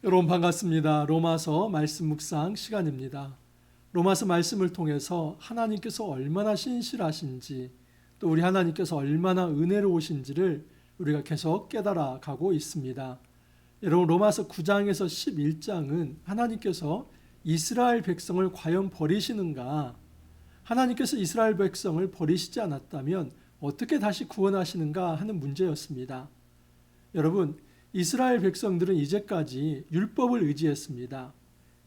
여러분 반갑습니다. 로마서 말씀 묵상 시간입니다. 로마서 말씀을 통해서 하나님께서 얼마나 신실하신지 또 우리 하나님께서 얼마나 은혜로우신지를 우리가 계속 깨달아 가고 있습니다. 여러분 로마서 9장에서 11장은 하나님께서 이스라엘 백성을 과연 버리시는가? 하나님께서 이스라엘 백성을 버리시지 않았다면 어떻게 다시 구원하시는가 하는 문제였습니다. 여러분 이스라엘 백성들은 이제까지 율법을 의지했습니다.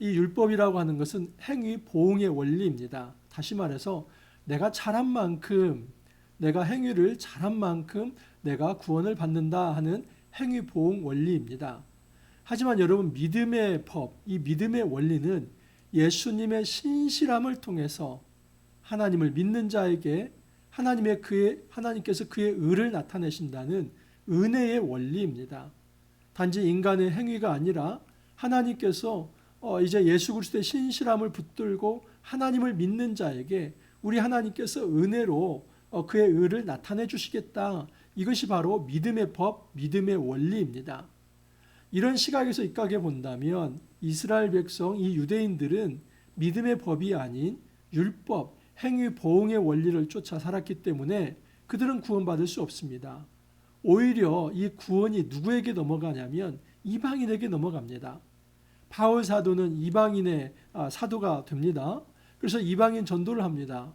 이 율법이라고 하는 것은 행위 보응의 원리입니다. 다시 말해서 내가 잘한 만큼, 내가 행위를 잘한 만큼 내가 구원을 받는다 하는 행위 보응 원리입니다. 하지만 여러분 믿음의 법, 이 믿음의 원리는 예수님의 신실함을 통해서 하나님을 믿는 자에게 하나님께서 그의 의를 나타내신다는 은혜의 원리입니다. 단지 인간의 행위가 아니라 하나님께서 이제 예수 그리스도의 신실함을 붙들고 하나님을 믿는 자에게 우리 하나님께서 은혜로 그의 의를 나타내 주시겠다. 이것이 바로 믿음의 법, 믿음의 원리입니다. 이런 시각에서 입각해 본다면 이스라엘 백성, 이 유대인들은 믿음의 법이 아닌 율법, 행위 보응의 원리를 쫓아 살았기 때문에 그들은 구원받을 수 없습니다. 오히려 이 구원이 누구에게 넘어가냐면 이방인에게 넘어갑니다. 바울 사도는 이방인의 사도가 됩니다. 그래서 이방인 전도를 합니다.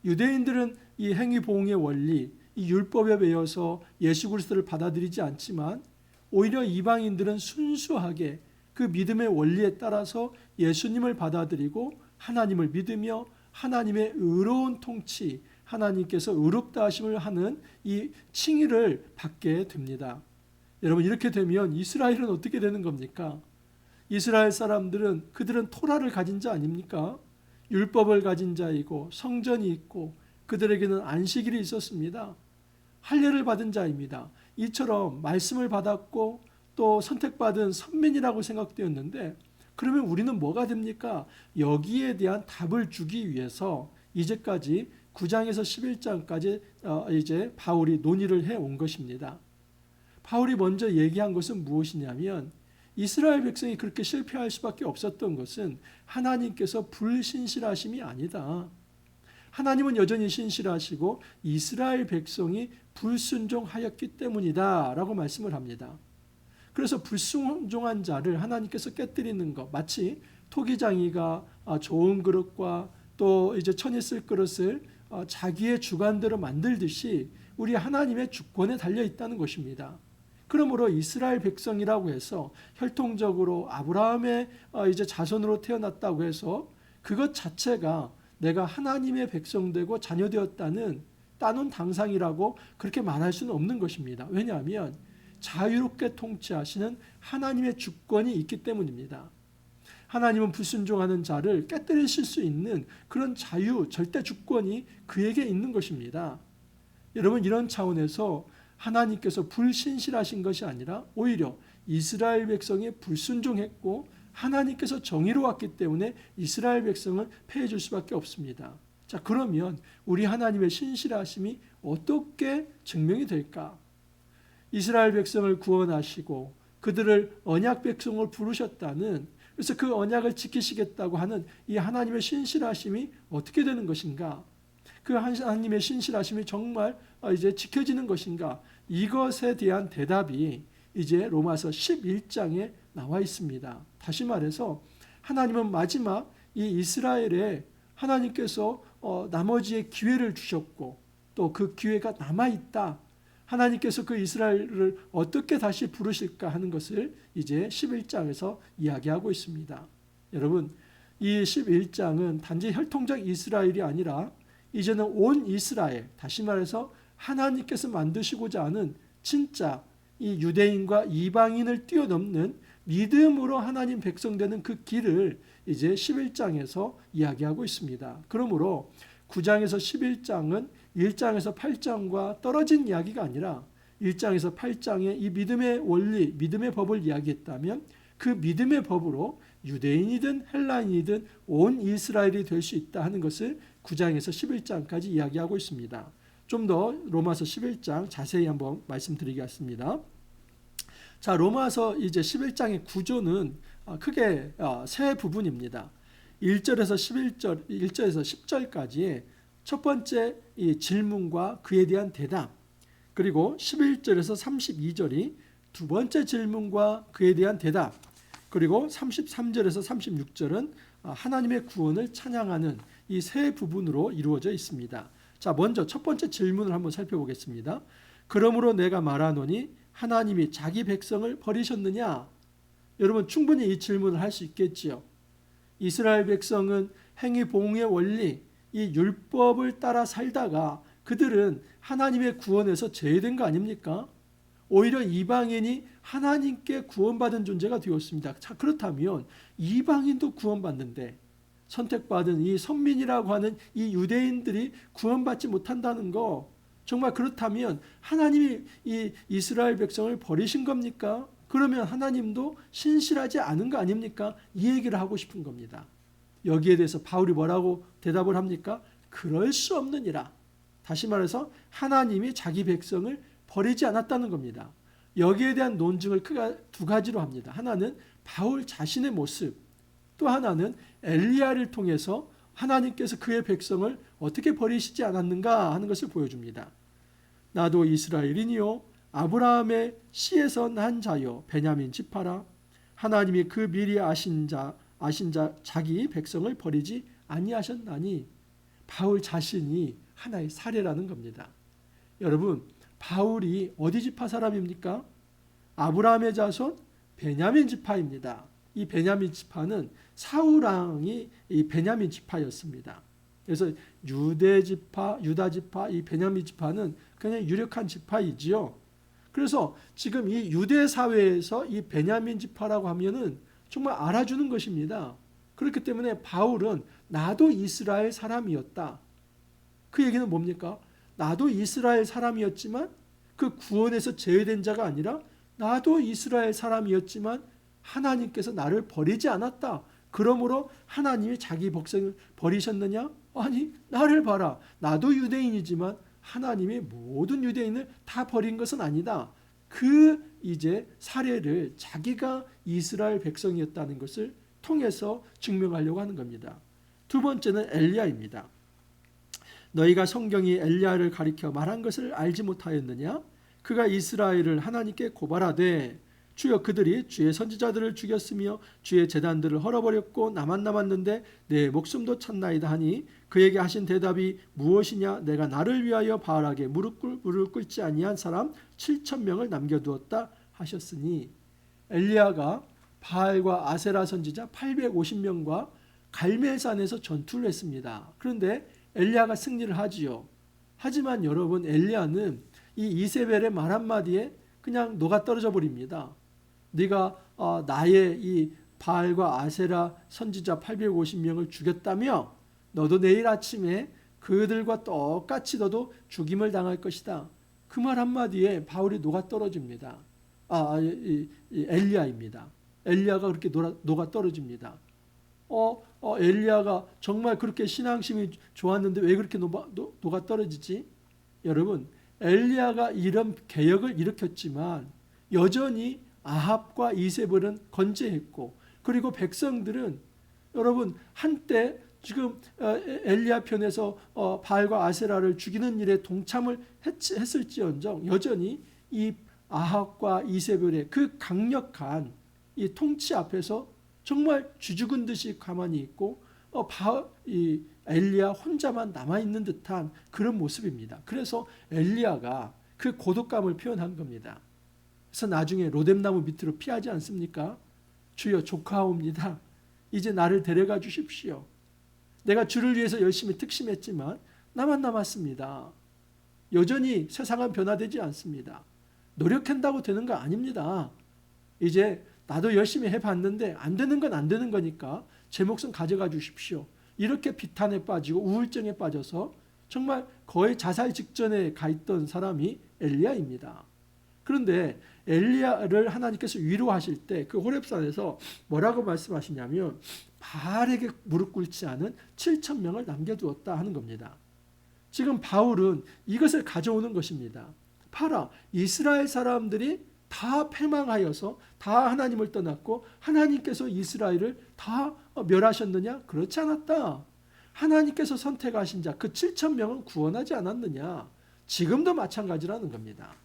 유대인들은 이 행위 보응의 원리, 이 율법에 매여서 예수 그리스도를 받아들이지 않지만 오히려 이방인들은 순수하게 그 믿음의 원리에 따라서 예수님을 받아들이고 하나님을 믿으며 하나님의 의로운 통치, 하나님께서 의롭다 하심을 하는 이 칭의를 받게 됩니다. 여러분 이렇게 되면 이스라엘은 어떻게 되는 겁니까? 이스라엘 사람들은 그들은 토라를 가진 자 아닙니까? 율법을 가진 자이고 성전이 있고 그들에게는 안식일이 있었습니다. 할례를 받은 자입니다. 이처럼 말씀을 받았고 또 선택받은 선민이라고 생각되었는데 그러면 우리는 뭐가 됩니까? 여기에 대한 답을 주기 위해서 이제까지 9장에서 11장까지 이제 바울이 논의를 해온 것입니다. 바울이 먼저 얘기한 것은 무엇이냐면 이스라엘 백성이 그렇게 실패할 수밖에 없었던 것은 하나님께서 불신실하심이 아니다. 하나님은 여전히 신실하시고 이스라엘 백성이 불순종하였기 때문이다 라고 말씀을 합니다. 그래서 불순종한 자를 하나님께서 깨뜨리는 것, 마치 토기장이가 좋은 그릇과 또 이제 천이 쓸 그릇을 자기의 주관대로 만들듯이 우리 하나님의 주권에 달려 있다는 것입니다. 그러므로 이스라엘 백성이라고 해서 혈통적으로 아브라함의 이제 자손으로 태어났다고 해서 그것 자체가 내가 하나님의 백성되고 자녀되었다는 따놓은 당상이라고 그렇게 말할 수는 없는 것입니다. 왜냐하면 자유롭게 통치하시는 하나님의 주권이 있기 때문입니다. 하나님은 불순종하는 자를 깨뜨리실 수 있는 그런 자유, 절대 주권이 그에게 있는 것입니다. 여러분 이런 차원에서 하나님께서 불신실하신 것이 아니라 오히려 이스라엘 백성이 불순종했고 하나님께서 정의로웠기 때문에 이스라엘 백성을 패해 줄 수밖에 없습니다. 자, 그러면 우리 하나님의 신실하심이 어떻게 증명이 될까? 이스라엘 백성을 구원하시고 그들을 언약 백성을 부르셨다는, 그래서 그 언약을 지키시겠다고 하는 이 하나님의 신실하심이 어떻게 되는 것인가? 그 하나님의 신실하심이 정말 이제 지켜지는 것인가? 이것에 대한 대답이 이제 로마서 11장에 나와 있습니다. 다시 말해서 하나님은 마지막 이 이스라엘에 하나님께서 나머지의 기회를 주셨고 또 그 기회가 남아있다. 하나님께서 그 이스라엘을 어떻게 다시 부르실까 하는 것을 이제 11장에서 이야기하고 있습니다. 여러분 이 11장은 단지 혈통적 이스라엘이 아니라 이제는 온 이스라엘, 다시 말해서 하나님께서 만드시고자 하는 진짜 이 유대인과 이방인을 뛰어넘는 믿음으로 하나님 백성 되는 그 길을 이제 11장에서 이야기하고 있습니다. 그러므로 9장에서 11장은 1장에서 8장과 떨어진 이야기가 아니라 1장에서 8장의 이 믿음의 원리, 믿음의 법을 이야기했다면 그 믿음의 법으로 유대인이든 헬라인이든 온 이스라엘이 될 수 있다 하는 것을 9장에서 11장까지 이야기하고 있습니다. 좀 더 로마서 11장 자세히 한번 말씀드리겠습니다. 자, 로마서 이제 11장의 구조는 크게 세 부분입니다. 1절에서 1절에서 10절까지의 첫 번째 이 질문과 그에 대한 대답, 그리고 11절에서 32절이 두 번째 질문과 그에 대한 대답, 그리고 33절에서 36절은 하나님의 구원을 찬양하는 이 세 부분으로 이루어져 있습니다. 자, 먼저 첫 번째 질문을 한번 살펴보겠습니다. 그러므로 내가 말하노니 하나님이 자기 백성을 버리셨느냐? 여러분 충분히 이 질문을 할 수 있겠지요. 이스라엘 백성은 행위 봉의 원리, 이 율법을 따라 살다가 그들은 하나님의 구원에서 제외된 거 아닙니까? 오히려 이방인이 하나님께 구원받은 존재가 되었습니다. 자, 그렇다면 이방인도 구원받는데 선택받은 이 선민이라고 하는 이 유대인들이 구원받지 못한다는 거, 정말 그렇다면 하나님이 이 이스라엘 백성을 버리신 겁니까? 그러면 하나님도 신실하지 않은 거 아닙니까? 이 얘기를 하고 싶은 겁니다. 여기에 대해서 바울이 뭐라고 대답을 합니까? 그럴 수 없느니라. 다시 말해서 하나님이 자기 백성을 버리지 않았다는 겁니다. 여기에 대한 논증을 크게 두 가지로 합니다. 하나는 바울 자신의 모습, 또 하나는 엘리야를 통해서 하나님께서 그의 백성을 어떻게 버리시지 않았는가 하는 것을 보여줍니다. 나도 이스라엘이니요 아브라함의 씨에서 난 자요 베냐민 지파라. 하나님이 그 미리 아신 자 자기 백성을 버리지 아니하셨나니. 바울 자신이 하나의 사례라는 겁니다. 여러분, 바울이 어디 지파 사람입니까? 아브라함의 자손 베냐민 지파입니다. 이 베냐민 지파는 사울 왕이 이 베냐민 지파였습니다. 그래서 유대 지파, 유다 지파, 이 베냐민 지파는 그냥 유력한 지파이지요. 그래서 지금 이 유대 사회에서 이 베냐민 지파라고 하면은 정말 알아주는 것입니다. 그렇기 때문에 바울은 나도 이스라엘 사람이었다. 그 얘기는 뭡니까? 나도 이스라엘 사람이었지만 그 구원에서 제외된 자가 아니라 나도 이스라엘 사람이었지만 하나님께서 나를 버리지 않았다. 그러므로 하나님이 자기 백성을 버리셨느냐? 아니, 나를 봐라. 나도 유대인이지만 하나님이 모든 유대인을 다 버린 것은 아니다. 그 이제 사례를 자기가 이스라엘 백성이었다는 것을 통해서 증명하려고 하는 겁니다. 두 번째는 엘리야입니다. 너희가 성경이 엘리야를 가리켜 말한 것을 알지 못하였느냐? 그가 이스라엘을 하나님께 고발하되 주여 그들이 주의 선지자들을 죽였으며 주의 제단들을 헐어버렸고 나만 남았는데 내 목숨도 찾나이다 하니 그에게 하신 대답이 무엇이냐? 내가 나를 위하여 바알에게 무릎 꿇지 아니한 사람 7,000명을 남겨두었다 하셨으니, 엘리야가 바알과 아세라 선지자 850명과 갈멜산에서 전투를 했습니다. 그런데 엘리야가 승리를 하지요. 하지만 여러분, 엘리야는 이 이세벨의 말 한마디에 그냥 녹아 떨어져 버립니다. 네가 나의 이 바알과 아세라 선지자 850명을 죽였다며 너도 내일 아침에 그들과 똑같이 너도 죽임을 당할 것이다. 그 말 한마디에 바울이 녹아 떨어집니다. 엘리야입니다. 엘리야가 그렇게 녹아 떨어집니다. 엘리야가 정말 그렇게 신앙심이 좋았는데 왜 그렇게 녹아 떨어지지? 여러분, 엘리야가 이런 개혁을 일으켰지만 여전히 아합과 이세벨은 건재했고, 그리고 백성들은 여러분 한때 지금 엘리야 편에서 바알과 아세라를 죽이는 일에 동참을 했을지언정 여전히 이 아합과 이세벨의 그 강력한 이 통치 앞에서 정말 쥐죽은 듯이 가만히 있고 이 엘리야 혼자만 남아있는 듯한 그런 모습입니다. 그래서 엘리야가 그 고독감을 표현한 겁니다. 그래서 나중에 로뎀나무 밑으로 피하지 않습니까? 주여 조카옵니다. 이제 나를 데려가 주십시오. 내가 주를 위해서 열심히 특심했지만 나만 남았습니다. 여전히 세상은 변화되지 않습니다. 노력한다고 되는 거 아닙니다. 이제 나도 열심히 해봤는데 안 되는 건 안 되는 거니까 제 목숨 가져가 주십시오. 이렇게 비탄에 빠지고 우울증에 빠져서 정말 거의 자살 직전에 가 있던 사람이 엘리야입니다. 그런데 엘리야를 하나님께서 위로하실 때 그 호렙산에서 뭐라고 말씀하시냐면 바알에게 무릎 꿇지 않은 7,000명을 남겨두었다 하는 겁니다. 지금 바울은 이것을 가져오는 것입니다. 봐라, 이스라엘 사람들이 다 패망하여서 다 하나님을 떠났고 하나님께서 이스라엘을 다 멸하셨느냐? 그렇지 않았다. 하나님께서 선택하신 자 그 7천 명은 구원하지 않았느냐? 지금도 마찬가지라는 겁니다.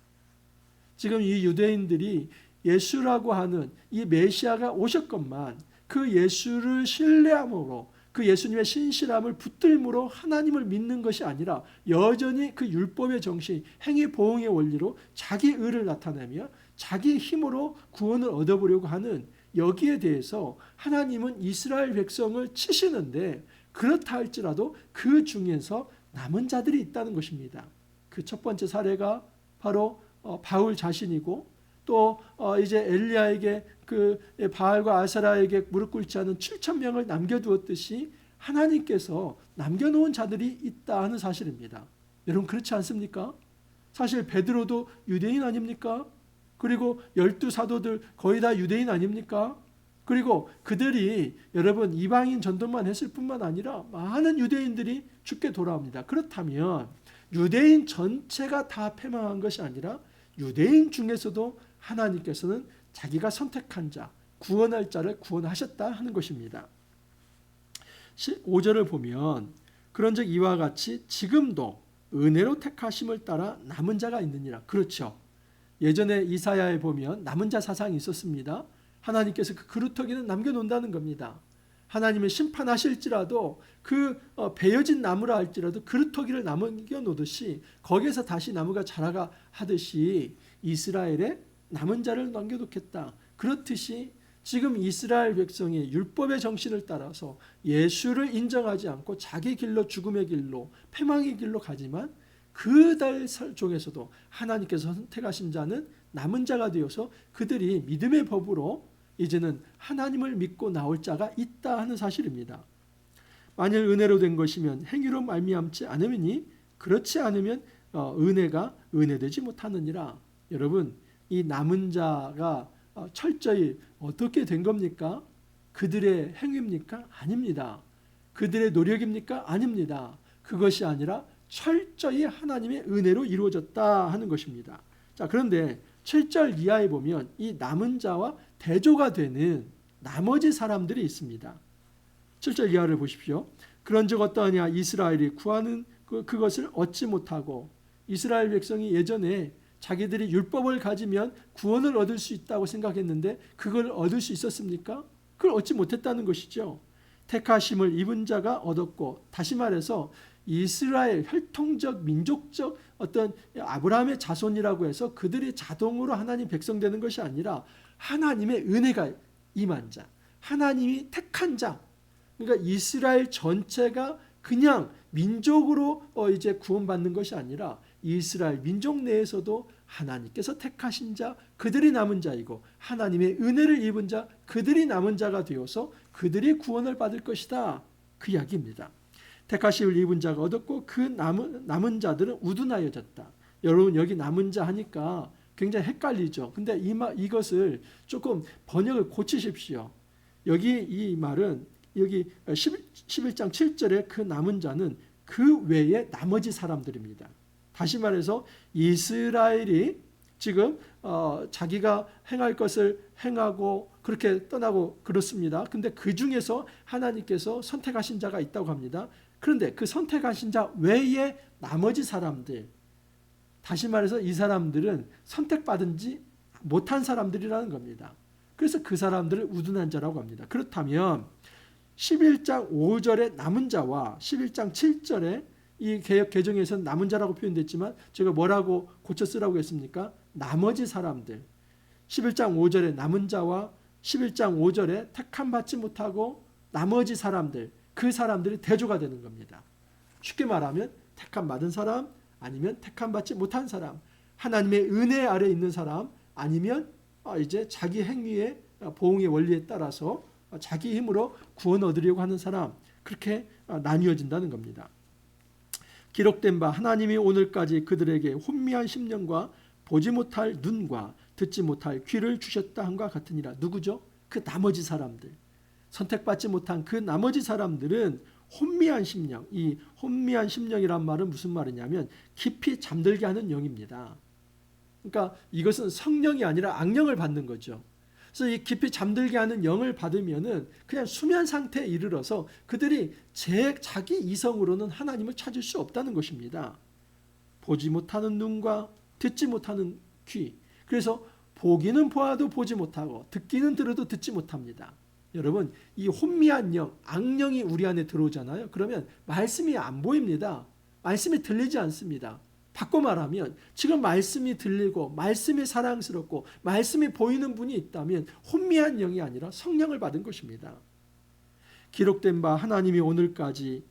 지금 이 유대인들이 예수라고 하는 이 메시아가 오셨건만 그 예수를 신뢰함으로 그 예수님의 신실함을 붙들므로 하나님을 믿는 것이 아니라 여전히 그 율법의 정신, 행위 보응의 원리로 자기 의를 나타내며 자기 힘으로 구원을 얻어보려고 하는 여기에 대해서 하나님은 이스라엘 백성을 치시는데 그렇다 할지라도 그 중에서 남은 자들이 있다는 것입니다. 그 첫 번째 사례가 바로 바울 자신이고 또 이제 엘리야에게 그 바알과 아사라에게 무릎 꿇지 않은 7천 명을 남겨두었듯이 하나님께서 남겨놓은 자들이 있다 하는 사실입니다. 여러분 그렇지 않습니까? 사실 베드로도 유대인 아닙니까? 그리고 12사도들 거의 다 유대인 아닙니까? 그리고 그들이 여러분 이방인 전도만 했을 뿐만 아니라 많은 유대인들이 죽게 돌아옵니다. 그렇다면 유대인 전체가 다 패망한 것이 아니라 유대인 중에서도 하나님께서는 자기가 선택한 자, 구원할 자를 구원하셨다 하는 것입니다. 5절을 보면 그런즉 이와 같이 지금도 은혜로 택하심을 따라 남은 자가 있느니라. 그렇죠. 예전에 이사야에 보면 남은 자 사상이 있었습니다. 하나님께서 그 그루터기는 남겨놓는다는 겁니다. 하나님의 심판하실지라도 그 베어진 나무라 할지라도 그루터기를 남겨놓듯이 거기에서 다시 나무가 자라가 하듯이 이스라엘의 남은 자를 남겨놓겠다. 그렇듯이 지금 이스라엘 백성이 율법의 정신을 따라서 예수를 인정하지 않고 자기 길로 죽음의 길로 패망의 길로 가지만 그들 중에서도 하나님께서 선택하신 자는 남은 자가 되어서 그들이 믿음의 법으로 이제는 하나님을 믿고 나올 자가 있다 하는 사실입니다. 만일 은혜로 된 것이면 행위로 말미암지 않으니 그렇지 않으면 은혜가 은혜되지 못하느니라. 여러분 이 남은 자가 철저히 어떻게 된 겁니까? 그들의 행위입니까? 아닙니다. 그들의 노력입니까? 아닙니다. 그것이 아니라 철저히 하나님의 은혜로 이루어졌다 하는 것입니다. 자, 그런데 7절 이하에 보면 이 남은 자와 대조가 되는 나머지 사람들이 있습니다. 7절 이하를 보십시오. 그런즉 어떠하냐 이스라엘이 구하는 그것을 얻지 못하고 이스라엘 백성이 예전에 자기들이 율법을 가지면 구원을 얻을 수 있다고 생각했는데 그걸 얻을 수 있었습니까? 그걸 얻지 못했다는 것이죠. 택하심을 입은 자가 얻었고 다시 말해서 이스라엘 혈통적 민족적 어떤 아브라함의 자손이라고 해서 그들이 자동으로 하나님 백성 되는 것이 아니라 하나님의 은혜가 임한 자, 하나님이 택한 자, 그러니까 이스라엘 전체가 그냥 민족으로 이제 구원받는 것이 아니라 이스라엘 민족 내에서도 하나님께서 택하신 자, 그들이 남은 자이고 하나님의 은혜를 입은 자, 그들이 남은 자가 되어서 그들이 구원을 받을 것이다. 그 이야기입니다. 택하심을 입은 자가 얻었고 그 남은 자들은 우둔하여졌다. 여러분 여기 남은 자 하니까 굉장히 헷갈리죠. 근데 이것을 조금 번역을 고치십시오. 여기 이 말은 여기 11장 7절에 그 남은 자는 그 외에 나머지 사람들입니다. 다시 말해서 이스라엘이 지금 자기가 행할 것을 행하고 그렇게 떠나고 그렇습니다. 근데 그 중에서 하나님께서 선택하신 자가 있다고 합니다. 그런데 그 선택하신 자 외에 나머지 사람들, 다시 말해서 이 사람들은 선택받은지 못한 사람들이라는 겁니다. 그래서 그 사람들을 우둔한 자라고 합니다. 그렇다면 11장 5절의 남은 자와 11장 7절에 이 개역 개정에서는 남은 자라고 표현됐지만 제가 뭐라고 고쳐 쓰라고 했습니까? 나머지 사람들. 11장 5절의 남은 자와 11장 5절에 택함 받지 못하고 나머지 사람들, 그 사람들이 대조가 되는 겁니다. 쉽게 말하면 택함 받은 사람 아니면 택함 받지 못한 사람, 하나님의 은혜 아래 있는 사람 아니면 이제 자기 행위의 보응의 원리에 따라서 자기 힘으로 구원 얻으려고 하는 사람, 그렇게 나뉘어진다는 겁니다. 기록된 바 하나님이 오늘까지 그들에게 혼미한 심령과 보지 못할 눈과 듣지 못할 귀를 주셨다 함과 같으니라. 누구죠? 그 나머지 사람들. 선택받지 못한 그 나머지 사람들은 혼미한 심령, 이 혼미한 심령이란 말은 무슨 말이냐면 깊이 잠들게 하는 영입니다. 그러니까 이것은 성령이 아니라 악령을 받는 거죠. 그래서 이 깊이 잠들게 하는 영을 받으면은 그냥 수면 상태에 이르러서 그들이 자기 이성으로는 하나님을 찾을 수 없다는 것입니다. 보지 못하는 눈과 듣지 못하는 귀. 그래서 보기는 보아도 보지 못하고 듣기는 들어도 듣지 못합니다. 여러분, 이 혼미한 영, 악령이 우리 안에 들어오잖아요. 그러면 말씀이 안 보입니다. 말씀이 들리지 않습니다. 바꿔 말하면 지금 말씀이 들리고 말씀이 사랑스럽고 말씀이 보이는 분이 있다면 혼미한 영이 아니라 성령을 받은 것입니다. 기록된 바 하나님이 오늘까지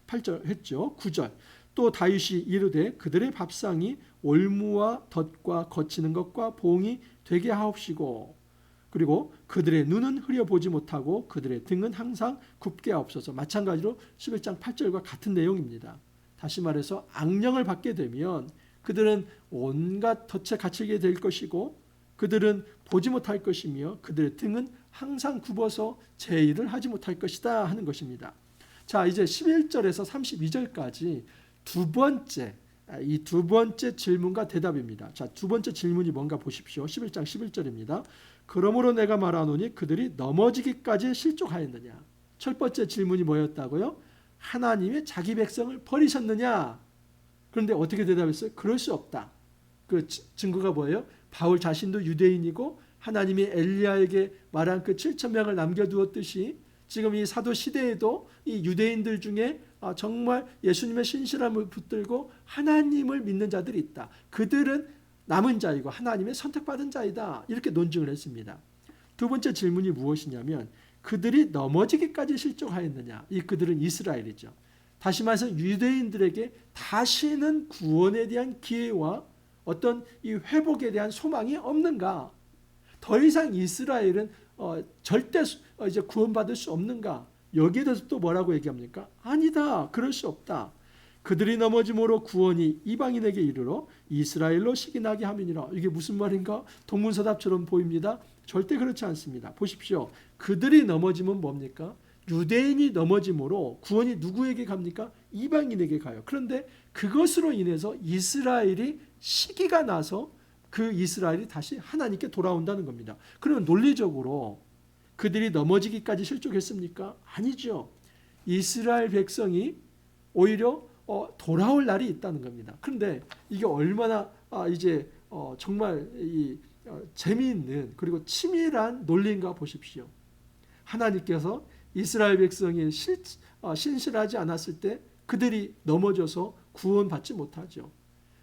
8절 했죠. 9절 또 다윗이 이르되 그들의 밥상이 올무와 덫과 거치는 것과 봉이 되게 하옵시고 그리고 그들의 눈은 흐려보지 못하고 그들의 등은 항상 굽게 하옵소서. 마찬가지로 11장 8절과 같은 내용입니다. 다시 말해서 악령을 받게 되면 그들은 온갖 덫에 갇히게 될 것이고 그들은 보지 못할 것이며 그들의 등은 항상 굽어서 제 일을 하지 못할 것이다 하는 것입니다. 자, 이제 11절에서 32절까지 이 두 번째 질문과 대답입니다. 자, 두 번째 질문이 뭔가 보십시오. 11장 11절입니다. 그러므로 내가 말하노니 그들이 넘어지기까지 실족하였느냐. 첫 번째 질문이 뭐였다고요? 하나님의 자기 백성을 버리셨느냐? 그런데 어떻게 대답했어요? 그럴 수 없다. 그 증거가 뭐예요? 바울 자신도 유대인이고 하나님이 엘리야에게 말한 그 7,000명을 남겨두었듯이 지금 이 사도 시대에도 이 유대인들 중에 정말 예수님의 신실함을 붙들고 하나님을 믿는 자들이 있다. 그들은 남은 자이고 하나님의 선택받은 자이다. 이렇게 논증을 했습니다. 두 번째 질문이 무엇이냐면 그들이 넘어지기까지 실족하였느냐. 이 그들은 이스라엘이죠. 다시 말해서 유대인들에게 다시는 구원에 대한 기회와 어떤 이 회복에 대한 소망이 없는가? 더 이상 이스라엘은 절대 이제 구원받을 수 없는가? 여기에 대해서 또 뭐라고 얘기합니까? 아니다. 그럴 수 없다. 그들이 넘어짐으로 구원이 이방인에게 이르러 이스라엘로 시기나게 함이니라. 이게 무슨 말인가? 동문서답처럼 보입니다. 절대 그렇지 않습니다. 보십시오. 그들이 넘어지면 뭡니까? 유대인이 넘어짐으로 구원이 누구에게 갑니까? 이방인에게 가요. 그런데 그것으로 인해서 이스라엘이 시기가 나서 그 이스라엘이 다시 하나님께 돌아온다는 겁니다. 그러면 논리적으로 그들이 넘어지기까지 실족했습니까? 아니죠. 이스라엘 백성이 오히려 돌아올 날이 있다는 겁니다. 그런데 이게 얼마나 이제 정말 재미있는 그리고 치밀한 논리인가 보십시오. 하나님께서 이스라엘 백성이 신실하지 않았을 때 그들이 넘어져서 구원받지 못하죠.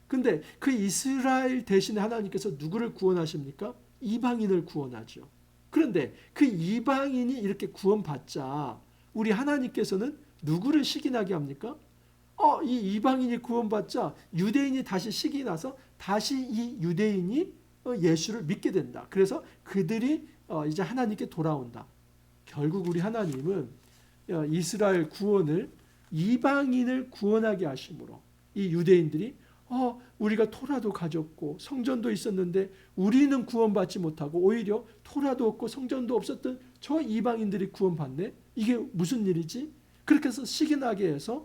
근데 그 이스라엘 대신에 하나님께서 누구를 구원하십니까? 이방인을 구원하죠. 그런데 그 이방인이 이렇게 구원받자 우리 하나님께서는 누구를 시기나게 합니까? 이 이방인이 구원받자 유대인이 다시 시기 나서 다시 이 유대인이 예수를 믿게 된다. 그래서 그들이 이제 하나님께 돌아온다. 결국 우리 하나님은 이스라엘 구원을 이방인을 구원하게 하심으로 이 유대인들이 우리가 토라도 가졌고 성전도 있었는데 우리는 구원받지 못하고 오히려 토라도 없고 성전도 없었던 저 이방인들이 구원받네. 이게 무슨 일이지? 그렇게 해서 시기나게 해서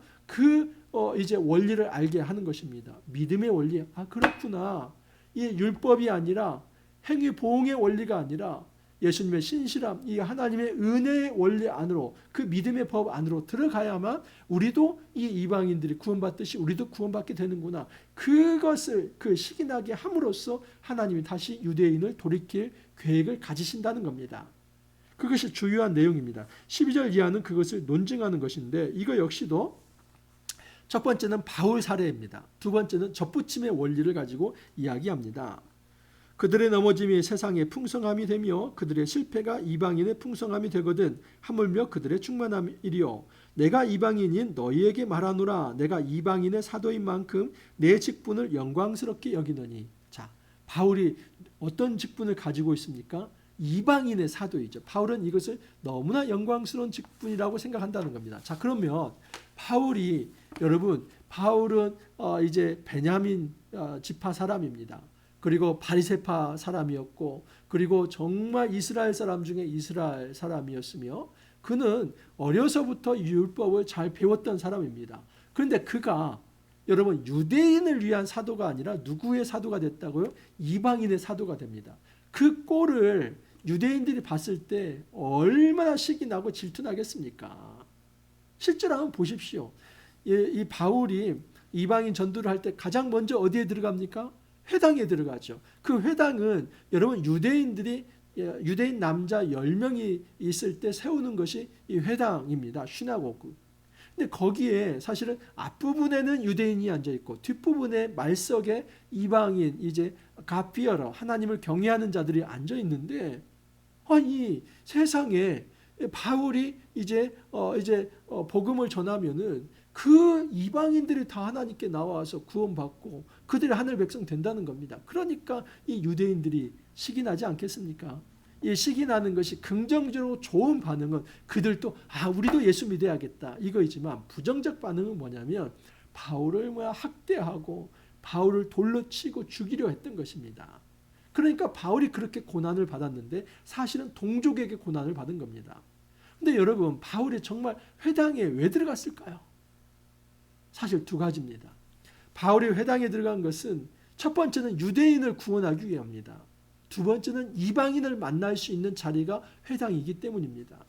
이제 원리를 알게 하는 것입니다. 믿음의 원리. 그렇구나. 이 율법이 아니라 행위 보응의 원리가 아니라 예수님의 신실함, 이 하나님의 은혜의 원리 안으로 그 믿음의 법 안으로 들어가야만 우리도 이 이방인들이 구원받듯이 우리도 구원받게 되는구나. 그것을 시기나게 함으로써 하나님이 다시 유대인을 돌이킬 계획을 가지신다는 겁니다. 그것이 주요한 내용입니다. 12절 이하는 그것을 논증하는 것인데 이거 역시도 첫 번째는 바울 사례입니다. 두 번째는 접붙임의 원리를 가지고 이야기합니다. 그들의 넘어짐이 세상의 풍성함이 되며 그들의 실패가 이방인의 풍성함이 되거든 하물며 그들의 충만함이리요. 내가 이방인인 너희에게 말하노라. 내가 이방인의 사도인 만큼 내 직분을 영광스럽게 여기노니. 자, 바울이 어떤 직분을 가지고 있습니까? 이방인의 사도이죠. 바울은 이것을 너무나 영광스러운 직분이라고 생각한다는 겁니다. 자, 그러면 바울은 이제 베냐민 지파 사람입니다. 그리고 바리새파 사람이었고 그리고 정말 이스라엘 사람 중에 이스라엘 사람이었으며 그는 어려서부터 율법을 잘 배웠던 사람입니다. 그런데 그가 여러분 유대인을 위한 사도가 아니라 누구의 사도가 됐다고요? 이방인의 사도가 됩니다. 그 꼴을 유대인들이 봤을 때 얼마나 식이 나고 질투나겠습니까? 실제로 한번 보십시오. 이 바울이 이방인 전도를 할 때 가장 먼저 어디에 들어갑니까? 회당에 들어가죠. 그 회당은 여러분 유대인 남자 10명이 있을 때 세우는 것이 이 회당입니다. 시나고그. 근데 거기에 사실은 앞부분에는 유대인이 앉아 있고 뒷부분에 말석에 이방인 이제 가피어러 하나님을 경외하는 자들이 앉아 있는데 아니 세상에 바울이 이제 복음을 전하면은 그 이방인들이 다 하나님께 나와서 구원받고 그들이 하늘 백성 된다는 겁니다. 그러니까 이 유대인들이 식이 나지 않겠습니까? 이 식이 나는 것이 긍정적으로 좋은 반응은 그들도 우리도 예수 믿어야겠다 이거이지만 부정적 반응은 뭐냐면 바울을 학대하고 바울을 돌로 치고 죽이려 했던 것입니다. 그러니까 바울이 그렇게 고난을 받았는데 사실은 동족에게 고난을 받은 겁니다. 근데 여러분 바울이 정말 회당에 왜 들어갔을까요? 사실 두 가지입니다. 바울이 회당에 들어간 것은 첫 번째는 유대인을 구원하기 위함입니다. 두 번째는 이방인을 만날 수 있는 자리가 회당이기 때문입니다.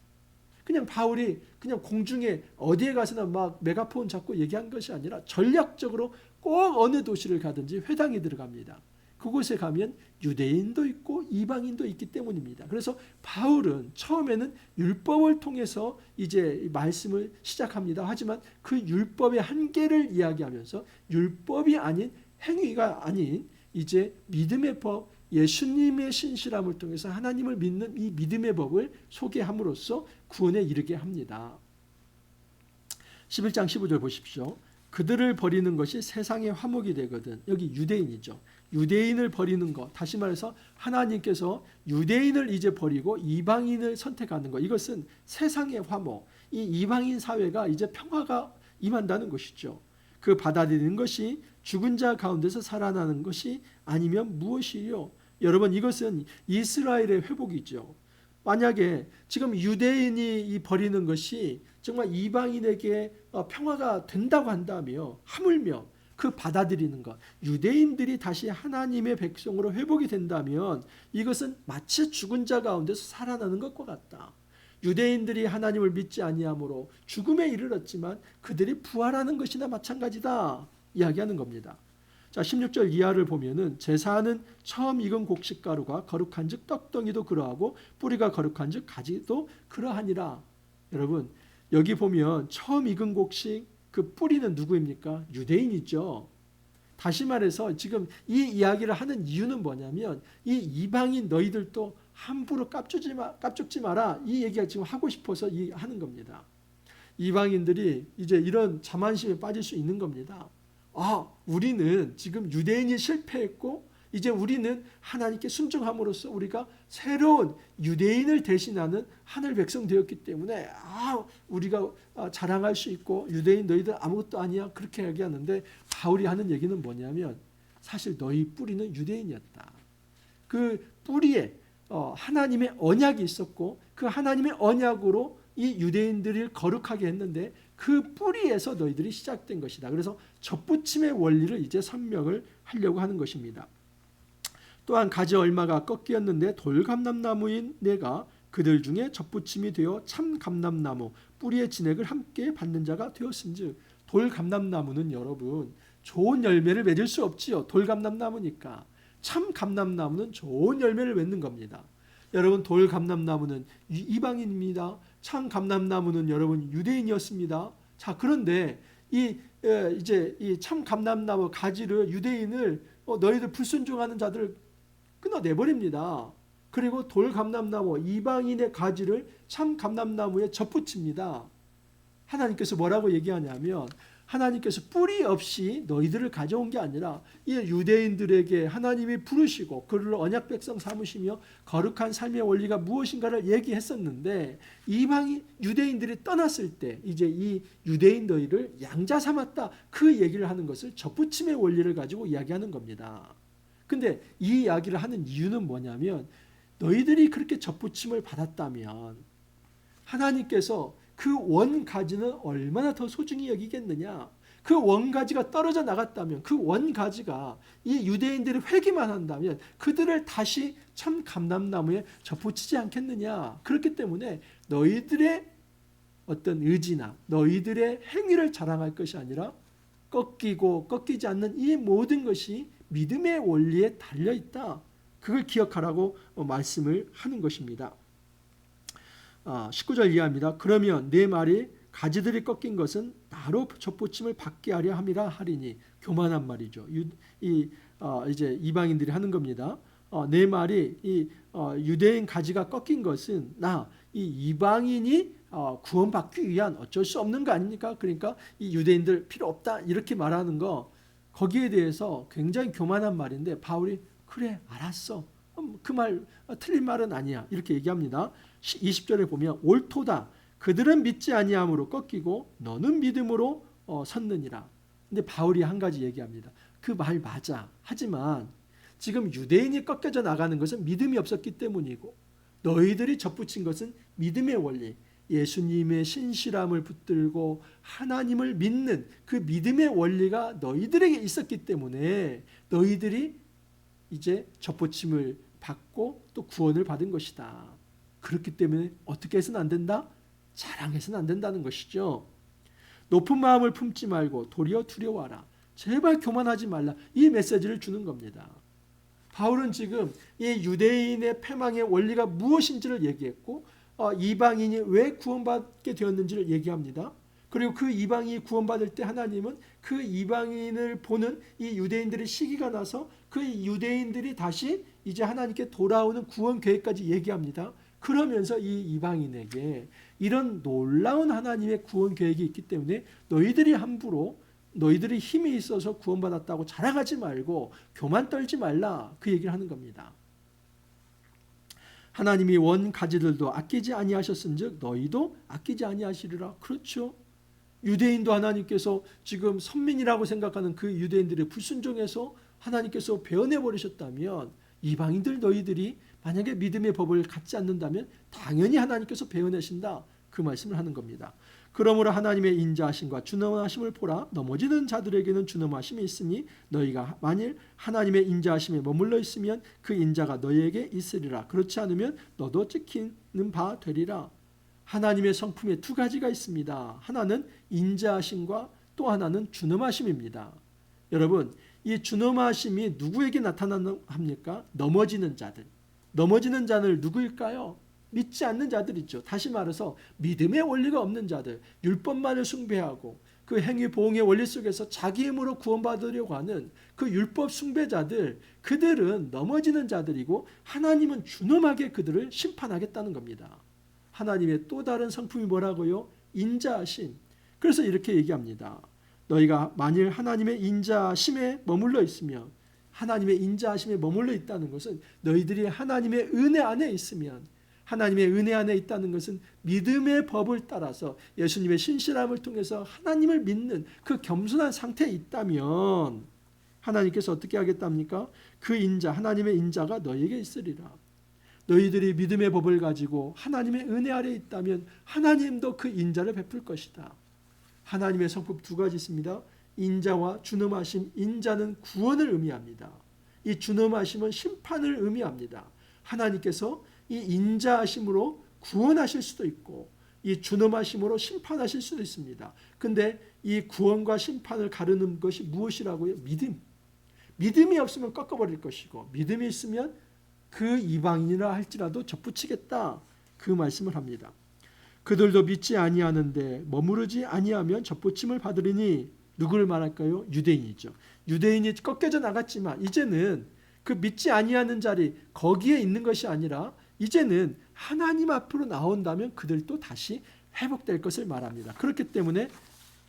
그냥 바울이 그냥 공중에 어디에 가서나 막 메가폰 잡고 얘기한 것이 아니라 전략적으로 꼭 어느 도시를 가든지 회당에 들어갑니다. 그곳에 가면 유대인도 있고 이방인도 있기 때문입니다. 그래서 바울은 처음에는 율법을 통해서 이제 말씀을 시작합니다. 하지만 그 율법의 한계를 이야기하면서 율법이 아닌 행위가 아닌 이제 믿음의 법, 예수님의 신실함을 통해서 하나님을 믿는 이 믿음의 법을 소개함으로써 구원에 이르게 합니다. 11장 15절 보십시오. 그들을 버리는 것이 세상의 화목이 되거든. 여기 유대인이죠. 유대인을 버리는 것, 다시 말해서 하나님께서 유대인을 이제 버리고 이방인을 선택하는 것, 이것은 세상의 화목, 이 이방인 사회가 이제 평화가 임한다는 것이죠. 그 받아들이는 것이 죽은 자 가운데서 살아나는 것이 아니면 무엇이요? 여러분 이것은 이스라엘의 회복이죠. 만약에 지금 유대인이 버리는 것이 정말 이방인에게 평화가 된다고 한다며 하물며 그 받아들이는 것, 유대인들이 다시 하나님의 백성으로 회복이 된다면 이것은 마치 죽은 자 가운데서 살아나는 것과 같다. 유대인들이 하나님을 믿지 아니하므로 죽음에 이르렀지만 그들이 부활하는 것이나 마찬가지다 이야기하는 겁니다. 자, 16절 이하를 보면은 제사는 처음 익은 곡식가루가 거룩한즉 떡덩이도 그러하고 뿌리가 거룩한즉 가지도 그러하니라. 여러분 여기 보면 처음 익은 곡식 그 뿌리는 누구입니까? 유대인이죠. 다시 말해서 지금 이 이야기를 하는 이유는 뭐냐면 이 이방인 너희들도 함부로 깝죽지 마라 이 얘기가 지금 하고 싶어서 하는 겁니다. 이방인들이 이제 이런 자만심에 빠질 수 있는 겁니다. 우리는 지금 유대인이 실패했고 이제 우리는 하나님께 순종함으로써 우리가 새로운 유대인을 대신하는 하늘 백성 되었기 때문에 우리가 자랑할 수 있고 유대인 너희들 아무것도 아니야 그렇게 얘기하는데 바울이 하는 얘기는 뭐냐면 사실 너희 뿌리는 유대인이었다. 그 뿌리에 하나님의 언약이 있었고 그 하나님의 언약으로 이 유대인들을 거룩하게 했는데 그 뿌리에서 너희들이 시작된 것이다. 그래서 접붙임의 원리를 이제 설명을 하려고 하는 것입니다. 또한 가지 얼마가 꺾이었는데 돌감람나무인 내가 그들 중에 접붙임이 되어 참 감람나무 뿌리의 진액을 함께 받는 자가 되었은즉 돌감람나무는 여러분 좋은 열매를 맺을 수 없지요. 돌감람나무니까. 참 감람나무는 좋은 열매를 맺는 겁니다. 여러분 돌감람나무는 이방인입니다. 참 감람나무는 여러분 유대인이었습니다. 자 그런데 이 참 감람나무 가지를 유대인을 너희들 불순종하는 자들을 끊어내버립니다. 그리고 돌감람나무 이방인의 가지를 참 감람나무에 접붙입니다. 하나님께서 뭐라고 얘기하냐면 하나님께서 뿌리 없이 너희들을 가져온 게 아니라 이 유대인들에게 하나님이 부르시고 그를 언약 백성 삼으시며 거룩한 삶의 원리가 무엇인가를 얘기했었는데 이방인 유대인들이 떠났을 때 이제 이 유대인 너희를 양자 삼았다 그 얘기를 하는 것을 접붙임의 원리를 가지고 이야기하는 겁니다. 근데 이 이야기를 하는 이유는 뭐냐면 너희들이 그렇게 접붙임을 받았다면 하나님께서 그 원 가지는 얼마나 더 소중히 여기겠느냐. 그 원가지가 떨어져 나갔다면, 그 원가지가 이 유대인들이 회개만 한다면 그들을 다시 참 감람나무에 접붙이지 않겠느냐. 그렇기 때문에 너희들의 어떤 의지나 너희들의 행위를 자랑할 것이 아니라 꺾이고 꺾이지 않는 이 모든 것이 믿음의 원리에 달려있다. 그걸 기억하라고 말씀을 하는 것입니다. 19절 이하입니다. 그러면 내 말이 가지들이 꺾인 것은 나로 접붙임을 받게 하려 함이라 하리니. 교만한 말이죠. 이제 이방인들이 하는 겁니다. 내 말이 이 유대인 가지가 꺾인 것은 이 이방인이 구원받기 위한 어쩔 수 없는 거 아닙니까? 그러니까 이 유대인들 필요 없다 이렇게 말하는 거, 거기에 대해서 굉장히 교만한 말인데 바울이 그래 알았어, 그 말 틀린 말은 아니야 이렇게 얘기합니다. 20절에 보면 옳도다 그들은 믿지 아니함으로 꺾이고 너는 믿음으로 섰느니라. 근데 바울이 한 가지 얘기합니다. 그 말 맞아. 하지만 지금 유대인이 꺾여져 나가는 것은 믿음이 없었기 때문이고 너희들이 접붙인 것은 믿음의 원리, 예수님의 신실함을 붙들고 하나님을 믿는 그 믿음의 원리가 너희들에게 있었기 때문에 너희들이 이제 접붙임을 받고 또 구원을 받은 것이다. 그렇기 때문에 어떻게 해서는 안 된다? 자랑해서는 안 된다는 것이죠. 높은 마음을 품지 말고 도리어 두려워하라. 제발 교만하지 말라. 이 메시지를 주는 겁니다. 바울은 지금 이 유대인의 패망의 원리가 무엇인지를 얘기했고 이방인이 왜 구원받게 되었는지를 얘기합니다. 그리고 그 이방인이 구원받을 때 하나님은 그 이방인을 보는 이 유대인들의 시기가 나서 그 유대인들이 다시 이제 하나님께 돌아오는 구원 계획까지 얘기합니다. 그러면서 이 이방인에게 이런 놀라운 하나님의 구원 계획이 있기 때문에 너희들이 함부로 너희들이 힘이 있어서 구원받았다고 자랑하지 말고 교만 떨지 말라, 그 얘기를 하는 겁니다. 하나님이 원 가지들도 아끼지 아니하셨은즉 너희도 아끼지 아니하시리라. 그렇죠. 유대인도 하나님께서 지금 선민이라고 생각하는 그 유대인들의 불순종해서 하나님께서 베어내버리셨다면 이방인들 너희들이 만약에 믿음의 법을 갖지 않는다면 당연히 하나님께서 베어내신다, 그 말씀을 하는 겁니다. 그러므로 하나님의 인자하심과 준엄하심을 보라. 넘어지는 자들에게는 준엄하심이 있으니 너희가 만일 하나님의 인자하심에 머물러 있으면 그 인자가 너희에게 있으리라. 그렇지 않으면 너도 찍히는 바 되리라. 하나님의 성품에 두 가지가 있습니다. 하나는 인자하심과 또 하나는 준엄하심입니다. 여러분, 이 준엄하심이 누구에게 나타납니까? 넘어지는 자들. 넘어지는 자들 누구일까요? 믿지 않는 자들이죠. 다시 말해서 믿음의 원리가 없는 자들, 율법만을 숭배하고 그 행위 보응의 원리 속에서 자기 힘으로 구원받으려고 하는 그 율법 숭배자들, 그들은 넘어지는 자들이고 하나님은 준엄하게 그들을 심판하겠다는 겁니다. 하나님의 또 다른 성품이 뭐라고요? 인자하심. 그래서 이렇게 얘기합니다. 너희가 만일 하나님의 인자하심에 머물러 있으면, 하나님의 인자하심에 머물러 있다는 것은 너희들이 하나님의 은혜 안에 있으면, 하나님의 은혜 안에 있다는 것은 믿음의 법을 따라서 예수님의 신실함을 통해서 하나님을 믿는 그 겸손한 상태에 있다면 하나님께서 어떻게 하겠답니까? 그 인자, 하나님의 인자가 너희에게 있으리라. 너희들이 믿음의 법을 가지고 하나님의 은혜 아래 있다면 하나님도 그 인자를 베풀 것이다. 하나님의 성품 두 가지 있습니다. 인자와 준엄하심. 인자는 구원을 의미합니다. 이 준엄하심은 심판을 의미합니다. 하나님께서 이 인자하심으로 구원하실 수도 있고 이 준엄하심으로 심판하실 수도 있습니다. 근데 이 구원과 심판을 가르는 것이 무엇이라고요? 믿음. 믿음이 없으면 꺾어버릴 것이고 믿음이 있으면 그 이방인이라 할지라도 접붙이겠다, 그 말씀을 합니다. 그들도 믿지 아니하는데 머무르지 아니하면 접붙임을 받으리니. 누구를 말할까요? 유대인이죠. 유대인이 꺾여져 나갔지만 이제는 그 믿지 아니하는 자리 거기에 있는 것이 아니라 이제는 하나님 앞으로 나온다면 그들도 다시 회복될 것을 말합니다. 그렇기 때문에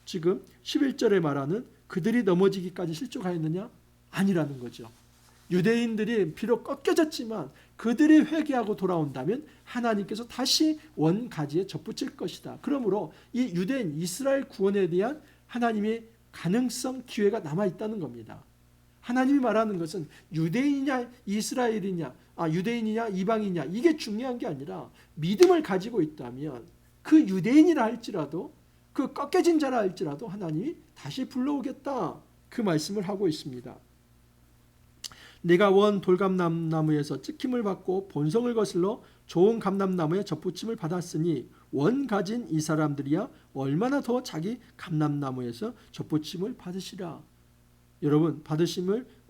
지금 11절에 말하는 그들이 넘어지기까지 실족하였느냐? 아니라는 거죠. 유대인들이 비록 꺾여졌지만 그들이 회개하고 돌아온다면 하나님께서 다시 원가지에 접붙일 것이다. 그러므로 이 유대인 이스라엘 구원에 대한 하나님의 가능성, 기회가 남아있다는 겁니다. 하나님이 말하는 것은 유대인이냐 이스라엘이냐, 유대인이냐 이방이냐, 이게 중요한 게 아니라 믿음을 가지고 있다면 그 유대인이라 할지라도 그 꺾여진 자라 할지라도 하나님이 다시 불러오겠다. 그 말씀을 하고 있습니다. 내가 원 돌감람나무에서 찍힘을 받고 본성을 거슬러 좋은 감람나무에 접붙임을 받았으니 원 가진 이 사람들이야 얼마나 더 자기 감람나무에서 접붙임을 받으시라. 여러분,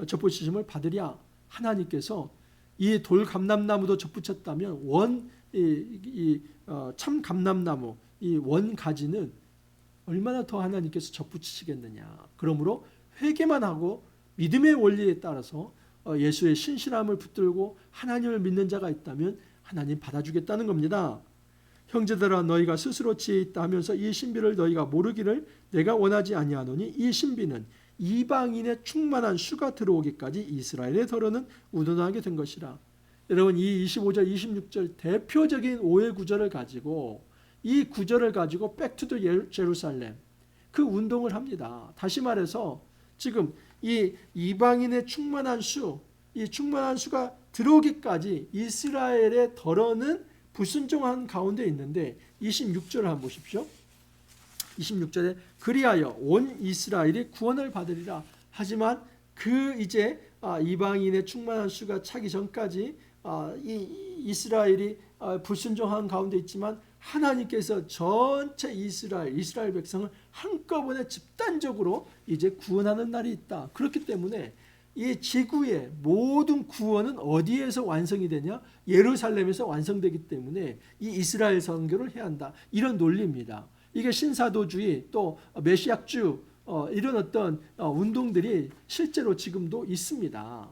접붙임을 받으랴. 하나님께서 이 돌 감람나무도 접붙였다면 참 감람나무 이 원 가지는 얼마나 더 하나님께서 접붙이시겠느냐. 그러므로 회개만 하고 믿음의 원리에 따라서 예수의 신실함을 붙들고 하나님을 믿는 자가 있다면 하나님 받아주겠다는 겁니다. 형제들아, 너희가 스스로 지혜 있다 하면서 이 신비를 너희가 모르기를 내가 원하지 아니하노니 이 신비는 이방인의 충만한 수가 들어오기까지 이스라엘의 더러는 우둔하게 된 것이라. 여러분, 이 25절 26절 대표적인 오해 구절을 가지고 이 구절을 가지고 백투더 제루살렘 그 운동을 합니다. 다시 말해서 지금 이 이방인의 충만한 이 충만한 수가 들어오기까지 이스라엘의 덜어는 불순종한 가운데 있는데 26절을 한번 보십시오. 26절에 그리하여 온 이스라엘이 구원을 받으리라. 하지만 그 이제 이방인의 충만한 수가 차기 전까지 이 이스라엘이 불순종한 가운데 있지만 하나님께서 전체 이스라엘 백성을 한꺼번에 집단적으로 이제 구원하는 날이 있다. 그렇기 때문에 이 지구의 모든 구원은 어디에서 완성이 되냐? 예루살렘에서 완성되기 때문에 이 이스라엘 선교를 해야 한다. 이런 논리입니다. 이게 신사도주의 또 메시아주 이런 어떤 운동들이 실제로 지금도 있습니다.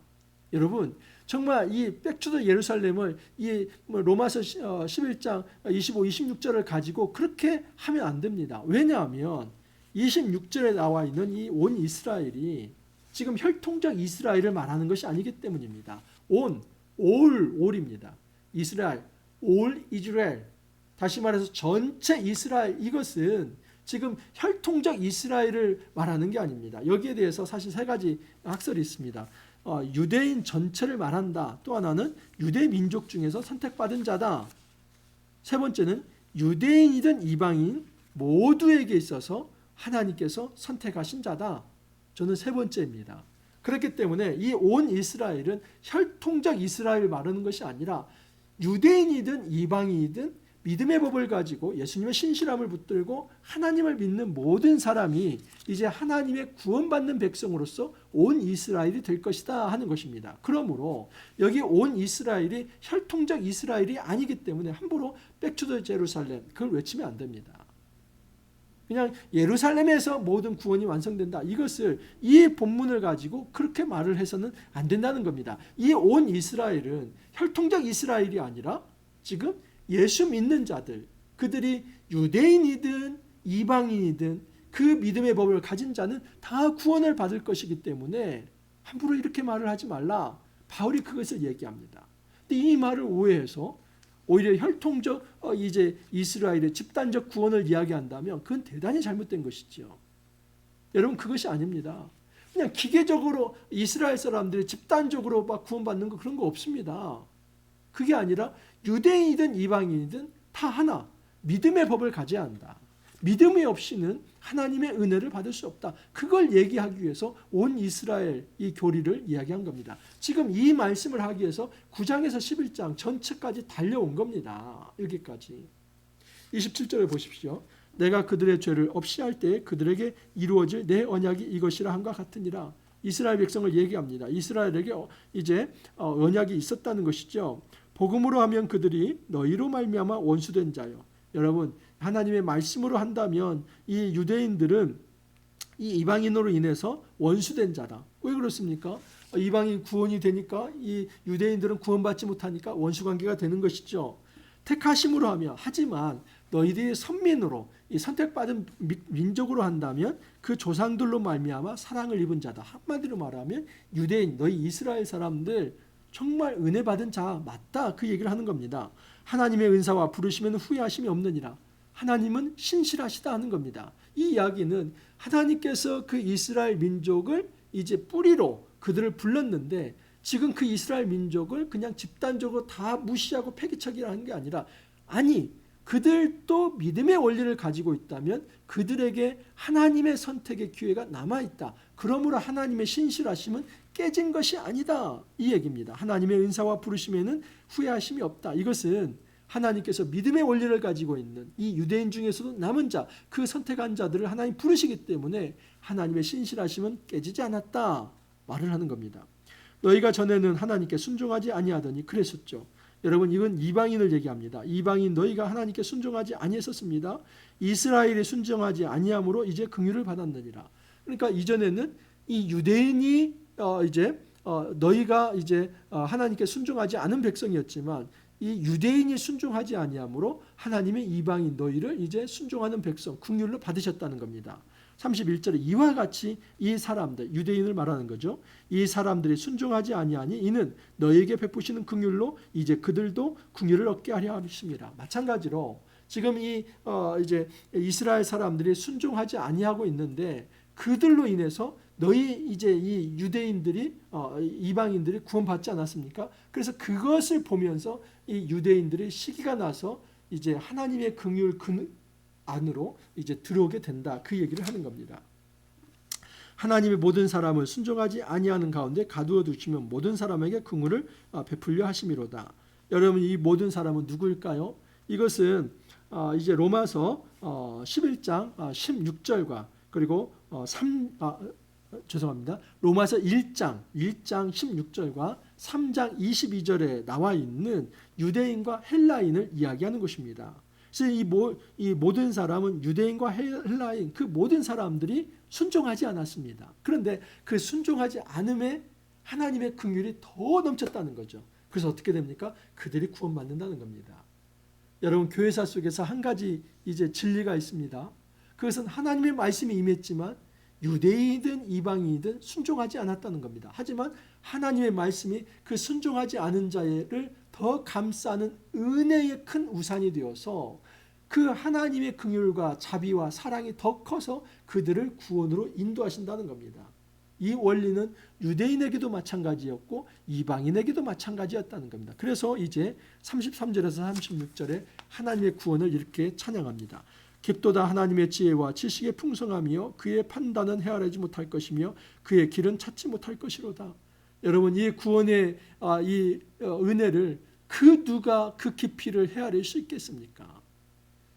여러분, 정말 이 백투더 예루살렘을 이 로마서 11장 25, 26절을 가지고 그렇게 하면 안 됩니다. 왜냐하면 26절에 나와 있는 이 온 이스라엘이 지금 혈통적 이스라엘을 말하는 것이 아니기 때문입니다. 올입니다. 이스라엘, 올 이스라엘. 다시 말해서 전체 이스라엘, 이것은 지금 혈통적 이스라엘을 말하는 게 아닙니다. 여기에 대해서 사실 세 가지 학설이 있습니다. 유대인 전체를 말한다. 또 하나는 유대 민족 중에서 선택받은 자다. 세 번째는 유대인이든 이방인 모두에게 있어서 하나님께서 선택하신 자다. 저는 세 번째입니다. 그렇기 때문에 이 온 이스라엘은 혈통적 이스라엘을 말하는 것이 아니라 유대인이든 이방인이든 믿음의 법을 가지고 예수님의 신실함을 붙들고 하나님을 믿는 모든 사람이 이제 하나님의 구원받는 백성으로서 온 이스라엘이 될 것이다 하는 것입니다. 그러므로 여기 온 이스라엘이 혈통적 이스라엘이 아니기 때문에 함부로 백투더 제루살렘 그걸 외치면 안 됩니다. 그냥 예루살렘에서 모든 구원이 완성된다. 이것을 이 본문을 가지고 그렇게 말을 해서는 안 된다는 겁니다. 이 온 이스라엘은 혈통적 이스라엘이 아니라 지금 예수 믿는 자들, 그들이 유대인이든 이방인이든 그 믿음의 법을 가진 자는 다 구원을 받을 것이기 때문에 함부로 이렇게 말을 하지 말라. 바울이 그것을 얘기합니다. 근데 이 말을 오해해서 오히려 혈통적 이제 이스라엘의 집단적 구원을 이야기한다면 그건 대단히 잘못된 것이죠. 여러분, 그것이 아닙니다. 그냥 기계적으로 이스라엘 사람들이 집단적으로 막 구원받는 거 그런 거 없습니다. 그게 아니라 유대인이든 이방인이든 다 하나 믿음의 법을 가져야 한다. 믿음이 없이는 하나님의 은혜를 받을 수 없다. 그걸 얘기하기 위해서 온 이스라엘 이 교리를 이야기한 겁니다. 지금 이 말씀을 하기 위해서 9장에서 11장 전체까지 달려온 겁니다. 여기까지. 27절을 보십시오. 내가 그들의 죄를 없이 할 때 그들에게 이루어질 내 언약이 이것이라 한과 같으니라. 이스라엘 백성을 얘기합니다. 이스라엘에게 이제 언약이 있었다는 것이죠. 복음으로 하면 그들이 너희로 말미암아 원수된 자요. 여러분, 하나님의 말씀으로 한다면 이 유대인들은 이 이방인으로 인해서 원수된 자다. 왜 그렇습니까? 이방인 구원이 되니까 이 유대인들은 구원받지 못하니까 원수관계가 되는 것이죠. 택하심으로 하며 하지만 너희들이 선민으로 이 선택받은 민족으로 한다면 그 조상들로 말미암아 사랑을 입은 자다. 한마디로 말하면 유대인, 너희 이스라엘 사람들 정말 은혜 받은 자 맞다. 그 얘기를 하는 겁니다. 하나님의 은사와 부르시면 후회하심이 없느니라. 하나님은 신실하시다 하는 겁니다. 이 이야기는 하나님께서 그 이스라엘 민족을 이제 뿌리로 그들을 불렀는데 지금 그 이스라엘 민족을 그냥 집단적으로 다 무시하고 폐기처리하는 게 아니라 아니 그들도 믿음의 원리를 가지고 있다면 그들에게 하나님의 선택의 기회가 남아있다. 그러므로 하나님의 신실하심은 깨진 것이 아니다. 이 얘기입니다. 하나님의 은사와 부르심에는 후회하심이 없다. 이것은 하나님께서 믿음의 원리를 가지고 있는 이 유대인 중에서도 남은 자, 그 선택한 자들을 하나님 부르시기 때문에 하나님의 신실하심은 깨지지 않았다 말을 하는 겁니다. 너희가 전에는 하나님께 순종하지 아니하더니 그랬었죠. 여러분, 이건 이방인을 얘기합니다. 이방인 너희가 하나님께 순종하지 아니했었습니다. 이스라엘이 순종하지 아니함으로 이제 긍휼을 받았느니라. 그러니까 이전에는 이 유대인이 너희가 이제 하나님께 순종하지 않은 백성이었지만 이 유대인이 순종하지 아니함으로 하나님의 이방인 너희를 이제 순종하는 백성 긍휼로 받으셨다는 겁니다. 31절에 이와 같이 이 사람들, 유대인을 말하는 거죠. 이 사람들이 순종하지 아니하니 이는 너희에게 베푸시는 긍휼로 이제 그들도 긍휼을 얻게 하려 하심이라. 마찬가지로 지금 이제 이스라엘 사람들이 순종하지 아니하고 있는데 그들로 인해서 너희 이제 이 유대인들이 이방인들이 구원받지 않았습니까? 그래서 그것을 보면서 이 유대인들이 시기가 나서 이제 하나님의 긍휼 안으로 이제 들어오게 된다. 그 얘기를 하는 겁니다. 하나님의 모든 사람을 순종하지 아니하는 가운데 가두어 두시면 모든 사람에게 긍휼을 베풀려 하심이로다. 여러분, 이 모든 사람은 누구일까요? 이것은 이제 로마서 11장 16절과 그리고 로마서 1장 16절과 3장 22절에 나와 있는 유대인과 헬라인을 이야기하는 것입니다. 그래서 이 모든 사람은 유대인과 헬라인 그 모든 사람들이 순종하지 않았습니다. 그런데 그 순종하지 않음에 하나님의 긍휼이 더 넘쳤다는 거죠. 그래서 어떻게 됩니까? 그들이 구원받는다는 겁니다. 여러분, 교회사 속에서 한 가지 이제 진리가 있습니다. 그것은 하나님의 말씀이 임했지만 유대인이든 이방인이든 순종하지 않았다는 겁니다. 하지만 하나님의 말씀이 그 순종하지 않은 자를 더 감싸는 은혜의 큰 우산이 되어서 그 하나님의 긍휼과 자비와 사랑이 더 커서 그들을 구원으로 인도하신다는 겁니다. 이 원리는 유대인에게도 마찬가지였고 이방인에게도 마찬가지였다는 겁니다. 그래서 이제 33절에서 36절에 하나님의 구원을 이렇게 찬양합니다. 깊도다 하나님의 지혜와 지식의 풍성함이요 그의 판단은 헤아리지 못할 것이며 그의 길은 찾지 못할 것이로다. 여러분, 이 구원의 이 은혜를 그 누가 그 깊이를 헤아릴 수 있겠습니까?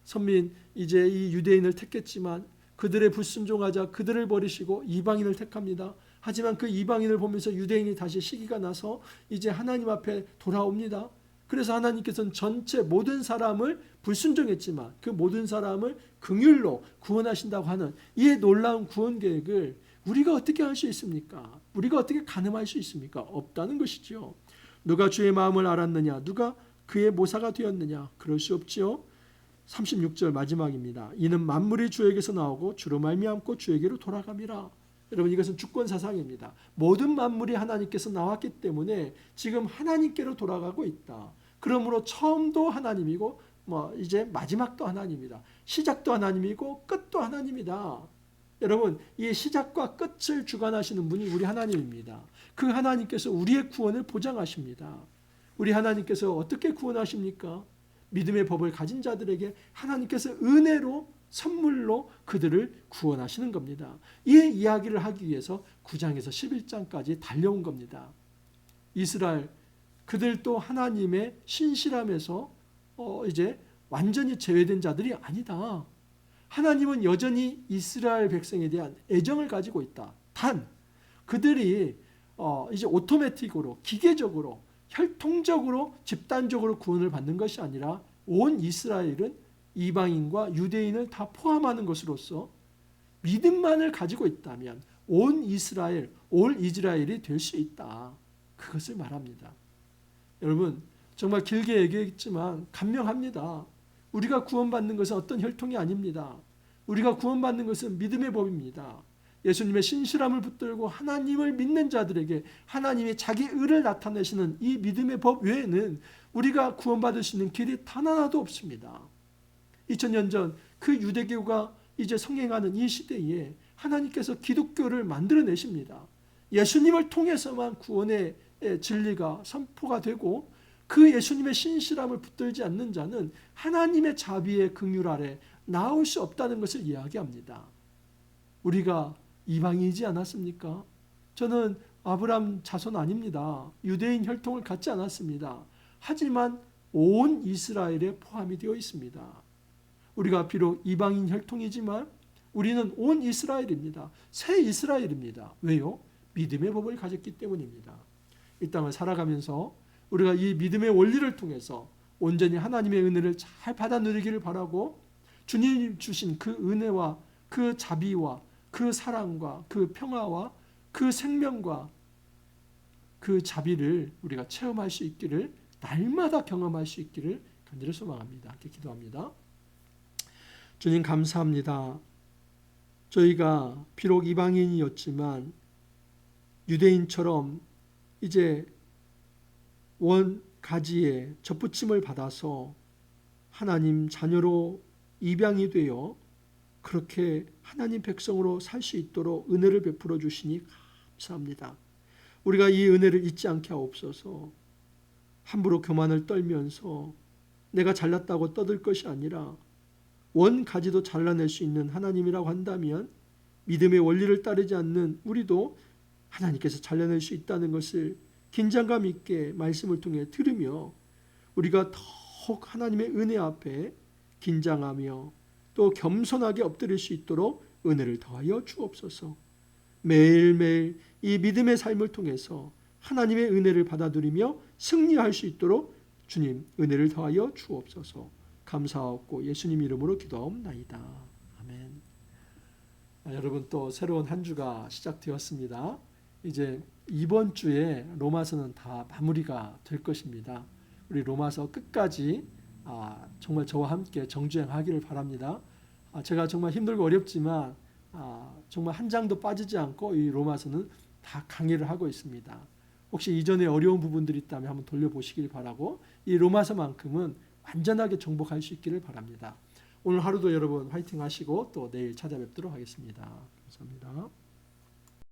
선민 이제 이 유대인을 택했지만 그들의 불순종하자 그들을 버리시고 이방인을 택합니다. 하지만 그 이방인을 보면서 유대인이 다시 시기가 나서 이제 하나님 앞에 돌아옵니다. 그래서 하나님께서는 전체 모든 사람을 불순종했지만 그 모든 사람을 긍휼로 구원하신다고 하는 이 놀라운 구원 계획을 우리가 어떻게 할 수 있습니까? 우리가 어떻게 가늠할 수 있습니까? 없다는 것이죠. 누가 주의 마음을 알았느냐? 누가 그의 모사가 되었느냐? 그럴 수 없지요. 36절 마지막입니다. 이는 만물이 주에게서 나오고 주로 말미암고 주에게로 돌아감이라. 여러분, 이것은 주권 사상입니다. 모든 만물이 하나님께서 나왔기 때문에 지금 하나님께로 돌아가고 있다. 그러므로 처음도 하나님이고 이제 마지막도 하나님이다. 시작도 하나님이고 끝도 하나님이다. 여러분, 이 시작과 끝을 주관하시는 분이 우리 하나님입니다. 그 하나님께서 우리의 구원을 보장하십니다. 우리 하나님께서 어떻게 구원하십니까? 믿음의 법을 가진 자들에게 하나님께서 은혜로 선물로 그들을 구원하시는 겁니다. 이 이야기를 하기 위해서 9장에서 11장까지 달려온 겁니다. 이스라엘 그들도 하나님의 신실함에서 이제 완전히 제외된 자들이 아니다. 하나님은 여전히 이스라엘 백성에 대한 애정을 가지고 있다. 단 그들이 이제 오토매틱으로 기계적으로 혈통적으로 집단적으로 구원을 받는 것이 아니라 온 이스라엘은 이방인과 유대인을 다 포함하는 것으로서 믿음만을 가지고 있다면 온 이스라엘, 올 이스라엘이 될 수 있다. 그것을 말합니다. 여러분, 정말 길게 얘기했지만 간명합니다. 우리가 구원받는 것은 어떤 혈통이 아닙니다. 우리가 구원받는 것은 믿음의 법입니다. 예수님의 신실함을 붙들고 하나님을 믿는 자들에게 하나님이 자기 의를 나타내시는 이 믿음의 법 외에는 우리가 구원받을 수 있는 길이 단 하나도 없습니다. 2000년 전 그 유대교가 이제 성행하는 이 시대에 하나님께서 기독교를 만들어내십니다. 예수님을 통해서만 구원의 진리가 선포가 되고 그 예수님의 신실함을 붙들지 않는 자는 하나님의 자비의 긍휼 아래 나올 수 없다는 것을 이야기합니다. 우리가 이방인이지 않았습니까? 저는 아브라함 자손 아닙니다. 유대인 혈통을 갖지 않았습니다. 하지만 온 이스라엘에 포함이 되어 있습니다. 우리가 비록 이방인 혈통이지만 우리는 온 이스라엘입니다. 새 이스라엘입니다. 왜요? 믿음의 법을 가졌기 때문입니다. 이 땅을 살아가면서 우리가 이 믿음의 원리를 통해서 온전히 하나님의 은혜를 잘 받아 누리기를 바라고 주님 주신 그 은혜와 그 자비와 그 사랑과 그 평화와 그 생명과 그 자비를 우리가 체험할 수 있기를, 날마다 경험할 수 있기를 간절히 소망합니다. 함께 기도합니다. 주님 감사합니다. 저희가 비록 이방인이었지만 유대인처럼 이제 원 가지에 접붙임을 받아서 하나님 자녀로 입양이 되어 그렇게 하나님 백성으로 살 수 있도록 은혜를 베풀어 주시니 감사합니다. 우리가 이 은혜를 잊지 않게 하옵소서. 함부로 교만을 떨면서 내가 잘났다고 떠들 것이 아니라 원 가지도 잘라낼 수 있는 하나님이라고 한다면 믿음의 원리를 따르지 않는 우리도 하나님께서 잘라낼 수 있다는 것을 긴장감 있게 말씀을 통해 들으며 우리가 더욱 하나님의 은혜 앞에 긴장하며 또 겸손하게 엎드릴 수 있도록 은혜를 더하여 주옵소서. 매일매일 이 믿음의 삶을 통해서 하나님의 은혜를 받아들이며 승리할 수 있도록 주님 은혜를 더하여 주옵소서. 감사하고 예수님 이름으로 기도하옵나이다. 아멘. 여러분, 또 새로운 한 주가 시작되었습니다. 이제 이번 주에 로마서는 다 마무리가 될 것입니다. 우리 로마서 끝까지 정말 저와 함께 정주행하기를 바랍니다. 제가 정말 힘들고 어렵지만 정말 한 장도 빠지지 않고 이 로마서는 다 강의를 하고 있습니다. 혹시 이전에 어려운 부분들이 있다면 한번 돌려보시길 바라고 이 로마서만큼은 완전하게 정복할 수 있기를 바랍니다. 오늘 하루도 여러분 화이팅 하시고 또 내일 찾아뵙도록 하겠습니다. 감사합니다.